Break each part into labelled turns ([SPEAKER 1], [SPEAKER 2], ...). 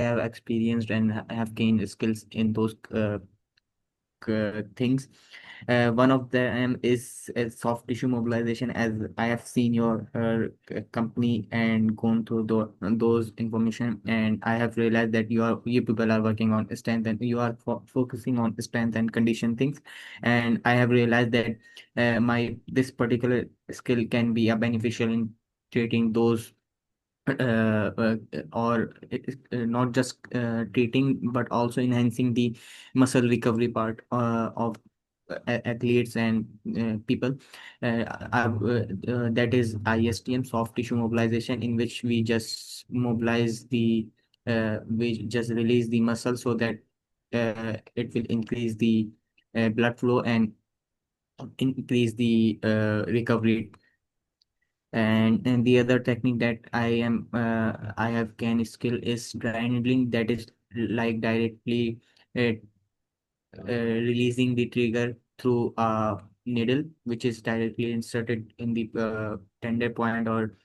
[SPEAKER 1] have experienced and have gained skills in those things. One of them is soft tissue mobilization, as I have seen your company and gone through those information, and I have realized that you people are working on strength and you are focusing on strength and condition things, and I have realized that my this particular skill can be a beneficial in treating those or not just treating but also enhancing the muscle recovery part of athletes and people. That is ISTM, soft tissue mobilization, in which we just release the muscle so that it will increase the blood flow and increase the recovery. And the other technique that I have gained skill is dry needling, that is like directly uh, releasing the trigger through a needle which is directly inserted in the tender point or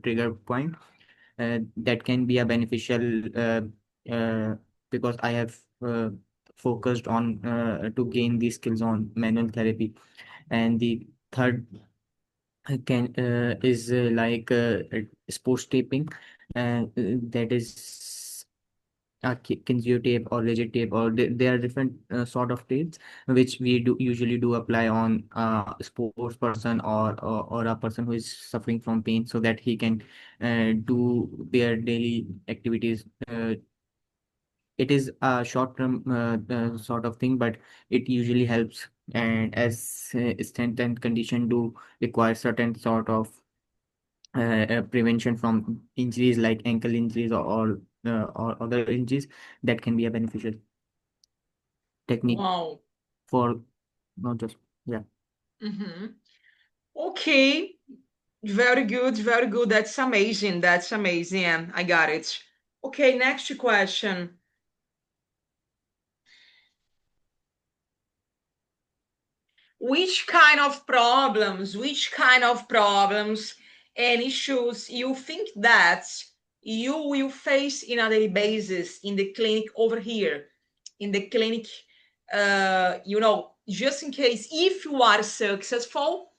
[SPEAKER 1] trigger point. That can be a beneficial uh, because I have focused on to gain these skills on manual therapy. And the third can is like sports taping, that is kinesio tape or rigid tape, or there are different sort of tapes which we do usually do apply on a sports person or a person who is suffering from pain, so that he can do their daily activities. It is a short term sort of thing, but it usually helps, and as strength and condition do require certain sort of prevention from injuries like ankle injuries or other injuries, that can be a beneficial technique
[SPEAKER 2] Wow.
[SPEAKER 1] for not just, yeah.
[SPEAKER 2] Okay. Very good, very good. That's amazing. That's amazing. I got it. Okay, next question. Which kind of problems and issues you think that you will face in a daily basis in the clinic over here, in the clinic, just in case if you are successful,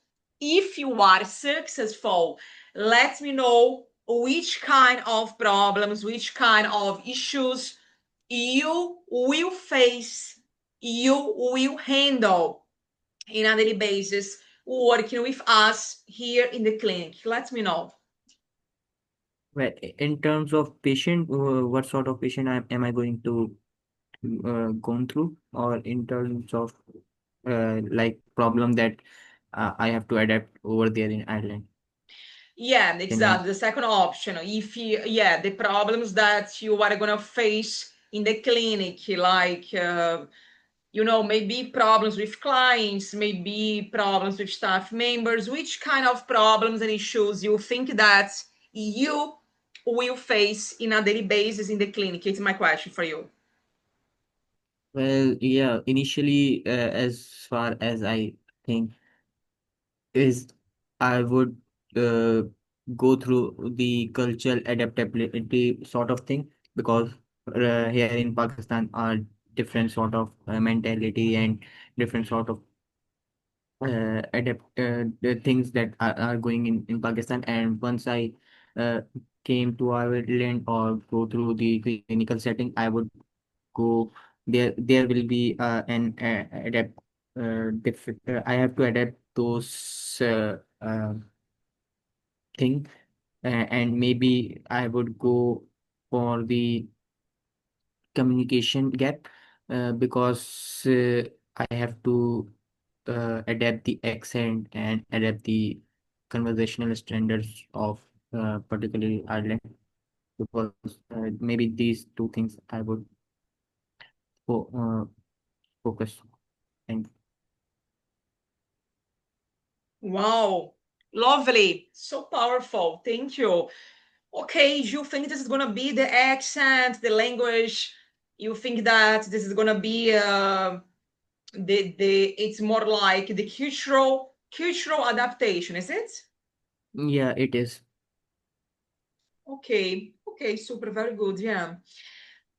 [SPEAKER 2] let me know which kind of problems, which kind of issues you will face, you will handle in a daily basis working with us here in the clinic. Let me know.
[SPEAKER 1] Well, in terms of patient, what sort of patient am I going to gone through, or in terms of like problem that I have to adapt over there in Ireland?
[SPEAKER 2] Yeah,
[SPEAKER 1] Can you?
[SPEAKER 2] exactly. The second option, if you, yeah, the problems that you are gonna face in the clinic, like maybe problems with clients, maybe problems with staff members. Which kind of problems and issues you think that you will face in a daily basis in the clinic? It's my question for you.
[SPEAKER 1] Well, yeah, initially, as far as I think, is I would uh, go through the cultural adaptability sort of thing, because here in Pakistan are different sort of mentality and different sort of adapt the things that are going in Pakistan. And once I uh, came to Ireland or go through the clinical setting, I would go there. There will be an adapt I have to adapt those thing, and maybe I would go for the communication gap, because I have to adapt the accent and adapt the conversational standards of particularly Ireland, because maybe these two things I would fo focus. And
[SPEAKER 2] Wow, lovely, so powerful. Thank you. Okay, you think this is gonna be the accent, the language? You think that this is gonna be the it's more like the cultural adaptation, is it?
[SPEAKER 1] yeah, it is.
[SPEAKER 2] Okay, okay, super, very good. Yeah.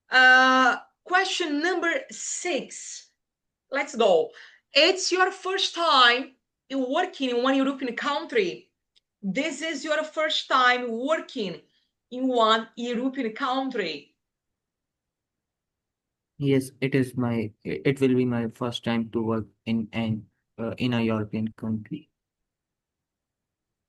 [SPEAKER 2] Question number 6. Let's go. It's your first time working in one European country. This is your first time working in one European country.
[SPEAKER 1] Yes, it will be my first time to work in a European country.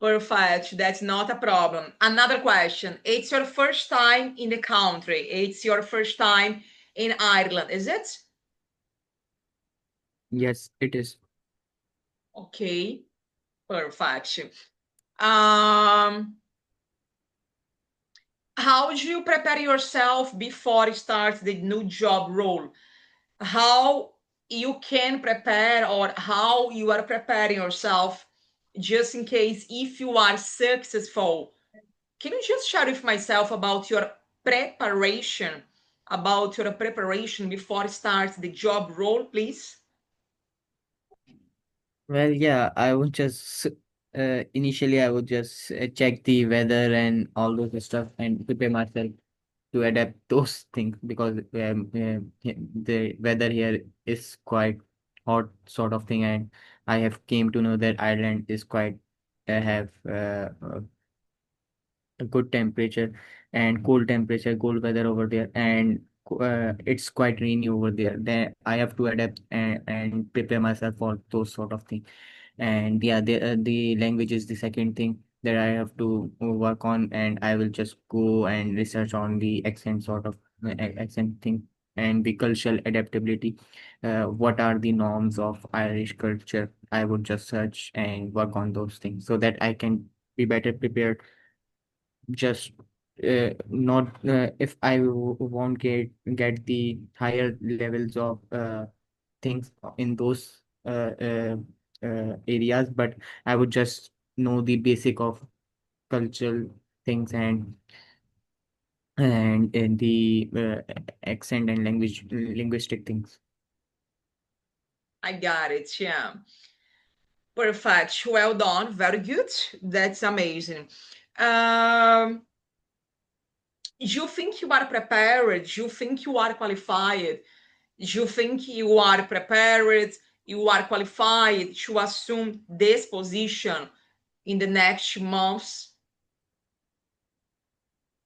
[SPEAKER 2] Perfect. That's not a problem. Another question. It's your first time in the country. It's your first time in Ireland, is it?
[SPEAKER 1] Yes, it is.
[SPEAKER 2] Okay. Perfect. Um, how do you prepare yourself before you start the new job role? How you can prepare or how you are preparing yourself just in case if you are successful. Can you just share with myself about your preparation before start the job role, please?
[SPEAKER 1] Well, yeah, I would just initially I would just check the weather and all those stuff and prepare myself to adapt those things because the weather here is quite hot sort of thing, and I have came to know that Ireland is quite have a good temperature and cold weather over there, and it's quite rainy over there. Then I have to adapt and prepare myself for those sort of things. And yeah, the language is the second thing that I have to work on, and I will just go and research on the accent sort of accent thing and the cultural adaptability. What are the norms of Irish culture? I would just search and work on those things so that I can be better prepared. Just not if won't get the higher levels of things in those areas, but I would just know the basic of cultural things and the accent and linguistic things.
[SPEAKER 2] I got it. Yeah. Perfect. Well done. Very good. That's amazing. Um, you think you are prepared? You think you are qualified? You think you are prepared? You are qualified to assume this position in the next months?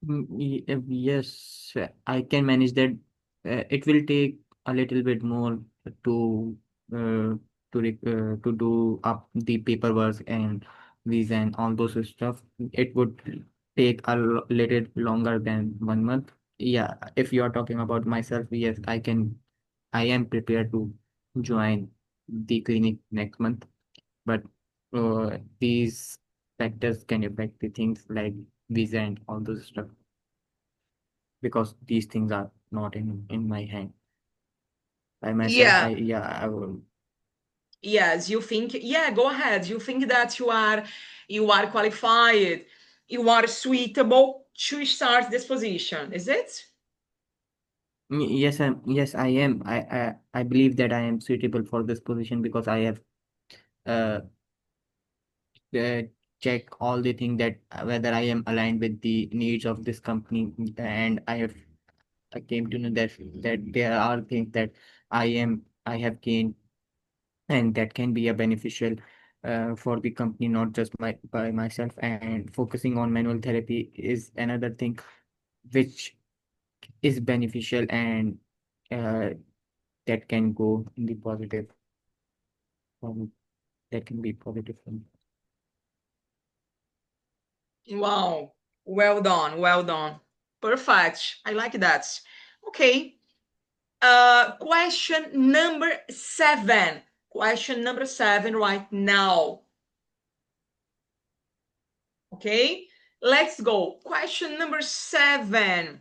[SPEAKER 1] Yes, I can manage that. It will take a little bit more to uh, to do up the paperwork and visa and all those stuff. It would take a little longer than 1 month. Yeah, if you are talking about myself, yes, I am prepared to join the clinic next month. But these factors can affect the things like visa and all those stuff because these things are not in my hand. By myself,
[SPEAKER 2] Yeah.
[SPEAKER 1] I will.
[SPEAKER 2] Yes, you think, yeah, go ahead. You think that you are qualified, you are suitable to start this position, is it?
[SPEAKER 1] Yes, I am. I believe that I am suitable for this position because I have uh, uh checked all the things that whether I am aligned with the needs of this company, and I came to know that there are things that I have gained and that can be a beneficial for the company, not just by myself. And focusing on manual therapy is another thing which is beneficial, and uh, that can go in the positive um, that can be positive for me.
[SPEAKER 2] Wow. Well done. Well done. Perfect. I like that. Okay. Question number 7. Question number 7 right now. Okay. Let's go. Question number 7.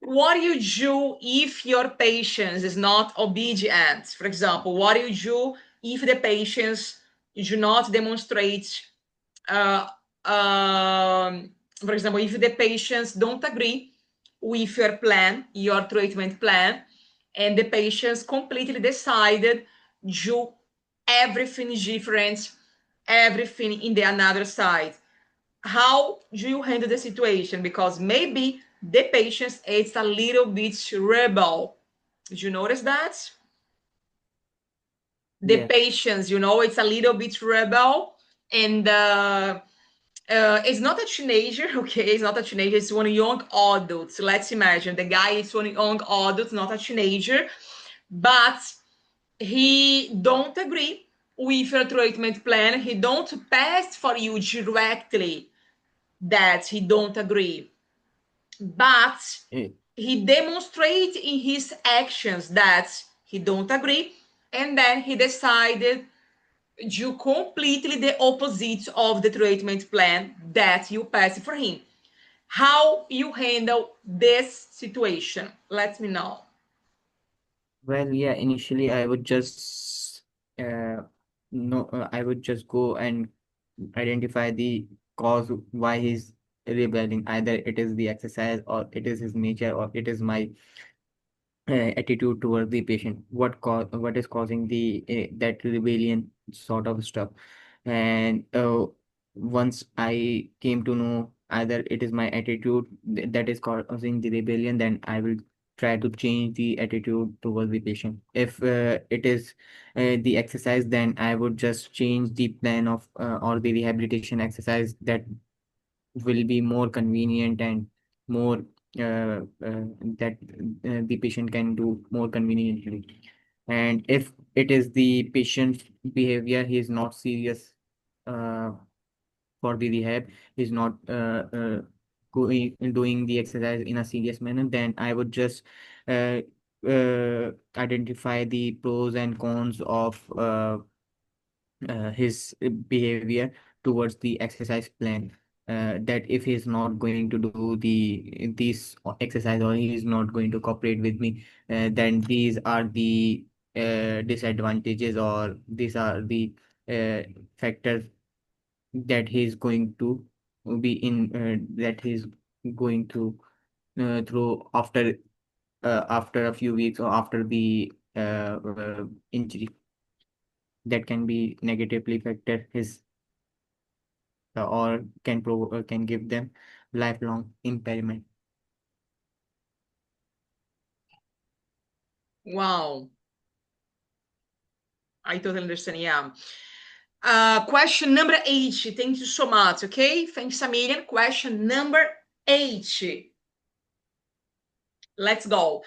[SPEAKER 2] What do you do if your patient is not obedient? For example, what do you do if the patients do not demonstrate, uh, for example, if the patients don't agree with your plan, your treatment plan, and the patients completely decided do everything different everything in the another side. How do you handle the situation? Because maybe the patient is a little bit rebel. Did you notice that? The
[SPEAKER 1] Yeah.
[SPEAKER 2] patients, it's a little bit rebel, and it's not a teenager, okay? It's not a teenager, it's one young adult. Let's imagine the guy is one young adult, not a teenager, but he don't agree with your treatment plan. He don't pass for you directly that he don't agree, but
[SPEAKER 1] Eh,
[SPEAKER 2] he demonstrates in his actions that he don't agree, and then he decided do completely the opposite of the treatment plan that you pass for him. How you handle this situation? Let me know.
[SPEAKER 1] Well, yeah, initially I would just uh no I would just go and identify the cause why he's rebelling. Either it is the exercise, or it is his nature, or it is my attitude towards the patient. What is causing the that rebellion sort of stuff. And once I came to know either it is my attitude that is causing the rebellion, then I will try to change the attitude towards the patient. If it is the exercise, then I would just change the plan of or the rehabilitation exercise that will be more convenient and more that the patient can do more conveniently. And if it is the patient's behavior, he is not serious uh, for the rehab, he's not going doing the exercise in a serious manner, then I would just uh, identify the pros and cons of his behavior towards the exercise plan. That if he's not going to do this exercise, or he is not going to cooperate with me, then these are the disadvantages, or these are the uh, factors that he's going to be in that he's going to through after a few weeks, or after the injury, that can be negatively affected his or can give them lifelong impairment.
[SPEAKER 2] Wow, I totally understand. Yeah. Question number 8. Thank you so much. Okay. Thanks, Samirian. Question number 8. Let's go.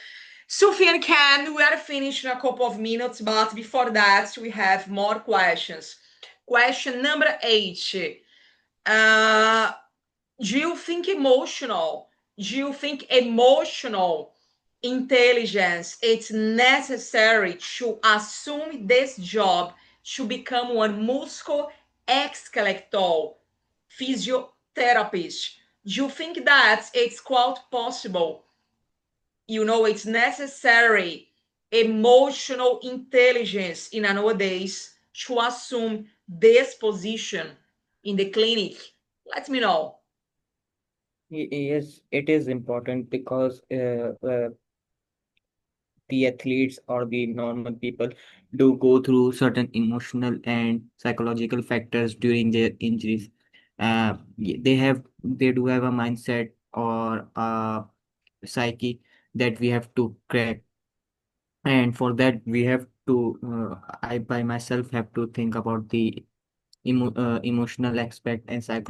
[SPEAKER 2] Sufyan, can we are finished in a couple of minutes, but before that, we have more questions. Question number 8. Uh, do you think emotional intelligence it's necessary to assume this job to become one musculoskeletal physiotherapist? Do you think that it's quite possible? It's necessary emotional intelligence in nowadays to assume this position in the clinic. Let me know.
[SPEAKER 1] Yes, it is important because the athletes or the normal people do go through certain emotional and psychological factors during their injuries. They do have a mindset or a psyche that we have to crack, and for that we have to I by myself have to think about the emotional aspect and psychological